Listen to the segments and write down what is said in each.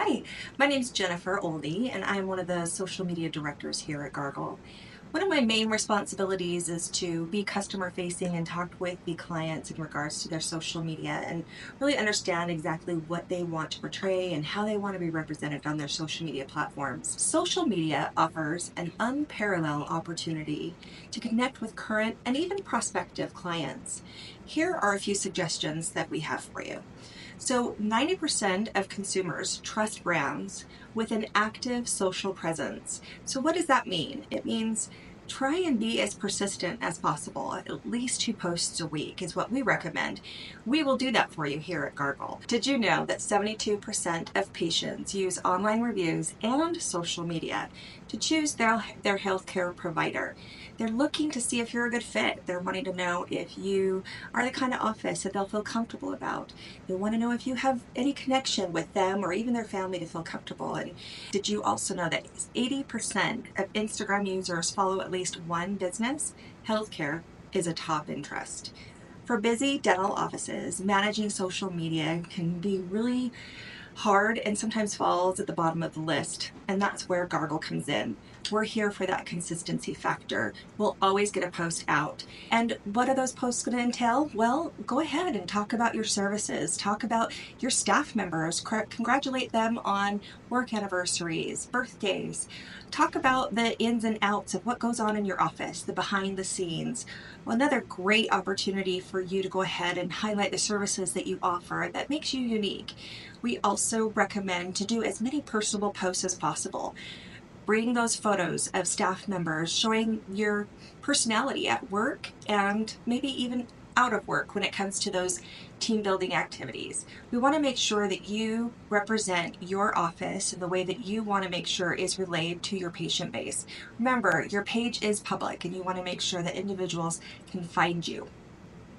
Hi, my name's Jennifer Oldie, and I'm one of the social media directors here at Gargle. One of my main responsibilities is to be customer facing and talk with the clients in regards to their social media and really understand exactly what they want to portray and how they want to be represented on their social media platforms. Social media offers an unparalleled opportunity to connect with current and even prospective clients. Here are a few suggestions that we have for you. So 90% of consumers trust brands with an active social presence. So what does that mean? It means try and be as persistent as possible. At least 2 posts a week is what we recommend. We will do that for you here at Gargle. Did you know that 72% of patients use online reviews and social media to choose their healthcare provider? They're looking to see if you're a good fit. They're wanting to know if you are the kind of office that they'll feel comfortable about. They want to know if you have any connection with them or even their family to feel comfortable. And did you also know that 80% of Instagram users follow at least one business? Healthcare is a top interest. For busy dental offices, managing social media can be really hard and sometimes falls at the bottom of the list, and that's where Gargle comes in. We're here for that consistency factor. We'll always get a post out. And what are those posts going to entail? Well, go ahead and talk about your services, talk about your staff members, congratulate them on work anniversaries, birthdays, talk about the ins and outs of what goes on in your office, the behind the scenes. Well, another great opportunity for you to go ahead and highlight the services that you offer that makes you unique. We also recommend to do as many personable posts as possible. Bring those photos of staff members showing your personality at work and maybe even out of work when it comes to those team building activities. We want to make sure that you represent your office in the way that you want to make sure is relayed to your patient base. Remember, your page is public and you want to make sure that individuals can find you.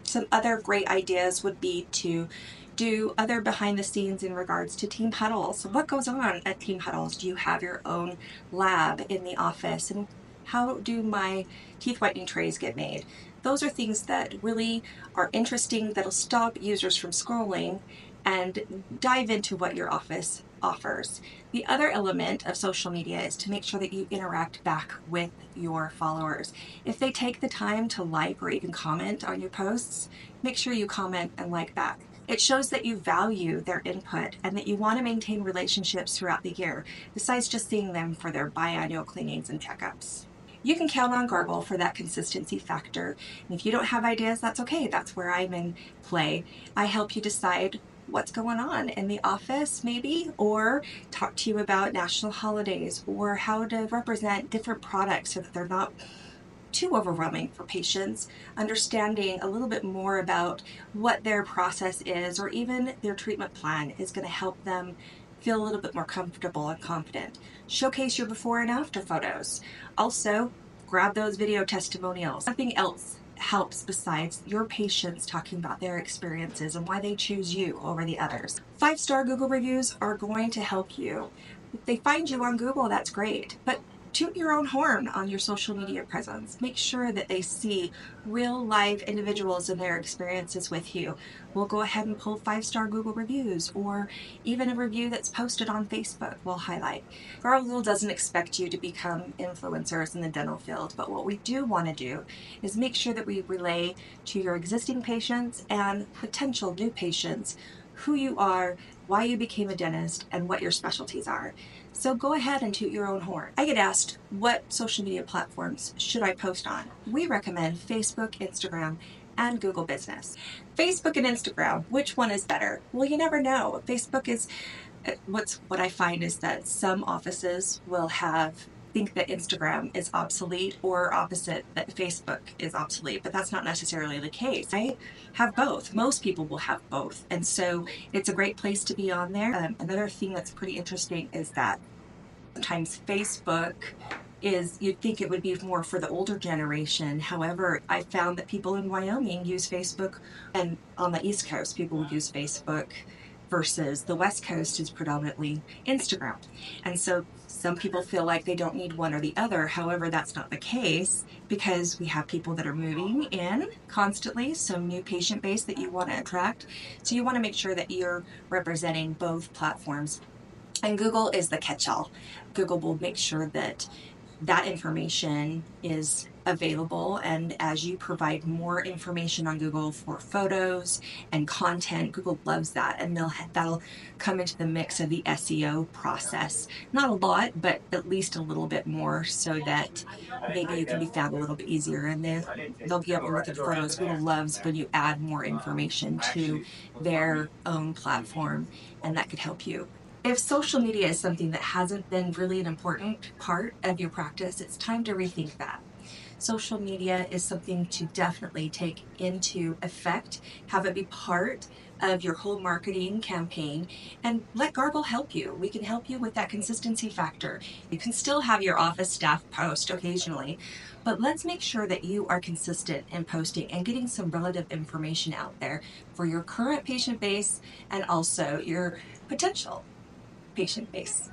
Some other great ideas would be to do other behind the scenes in regards to team huddles. What goes on at team huddles? Do you have your own lab in the office? And how do my teeth whitening trays get made? Those are things that really are interesting that'll stop users from scrolling and dive into what your office offers. The other element of social media is to make sure that you interact back with your followers. If they take the time to like or even comment on your posts, make sure you comment and like back. It shows that you value their input and that you want to maintain relationships throughout the year, besides just seeing them for their biannual cleanings and checkups. You can count on Gargle for that consistency factor. And if you don't have ideas, that's okay. That's where I'm in play. I help you decide what's going on in the office maybe, or talk to you about national holidays or how to represent different products so that they're not too overwhelming for patients. Understanding a little bit more about what their process is or even their treatment plan is going to help them feel a little bit more comfortable and confident. Showcase your before and after photos. Also, grab those video testimonials. Nothing else helps besides your patients talking about their experiences and why they choose you over the others. 5-star Google reviews are going to help you. If they find you on Google, that's great, but toot your own horn on your social media presence. Make sure that they see real live individuals and their experiences with you. We'll go ahead and pull 5-star Google reviews or even a review that's posted on Facebook we'll highlight. Gargle doesn't expect you to become influencers in the dental field, but what we do want to do is make sure that we relay to your existing patients and potential new patients who you are, why you became a dentist, and what your specialties are. So go ahead and toot your own horn. I get asked, what social media platforms should I post on? We recommend Facebook, Instagram, and Google Business. Facebook and Instagram, which one is better? Well, you never know. Facebook is, what I find is that some offices will think that Instagram is obsolete, or opposite, that Facebook is obsolete, but that's not necessarily the case. I have both. Most people will have both, and so it's a great place to be on there. Another thing that's pretty interesting is that sometimes Facebook you'd think it would be more for the older generation. However, I found that people in Wyoming use Facebook, and on the East Coast, people would use Facebook versus the West Coast is predominantly Instagram. And so some people feel like they don't need one or the other. However, that's not the case because we have people that are moving in constantly, some new patient base that you want to attract. So you want to make sure that you're representing both platforms And Google is the catch-all. Google will make sure that that information is available, and as you provide more information on Google for photos and content, Google loves that, and that'll come into the mix of the SEO process. Not a lot, but at least a little bit more, so that maybe you can be found a little bit easier, and they'll be able to look at photos. Google loves when you add more information to their own platform, and that could help you. If social media is something that hasn't been really an important part of your practice, it's time to rethink that. Social media is something to definitely take into effect, have it be part of your whole marketing campaign, and let Gargle help you. We can help you with that consistency factor. You can still have your office staff post occasionally, but let's make sure that you are consistent in posting and getting some relative information out there for your current patient base and also your potential patient base.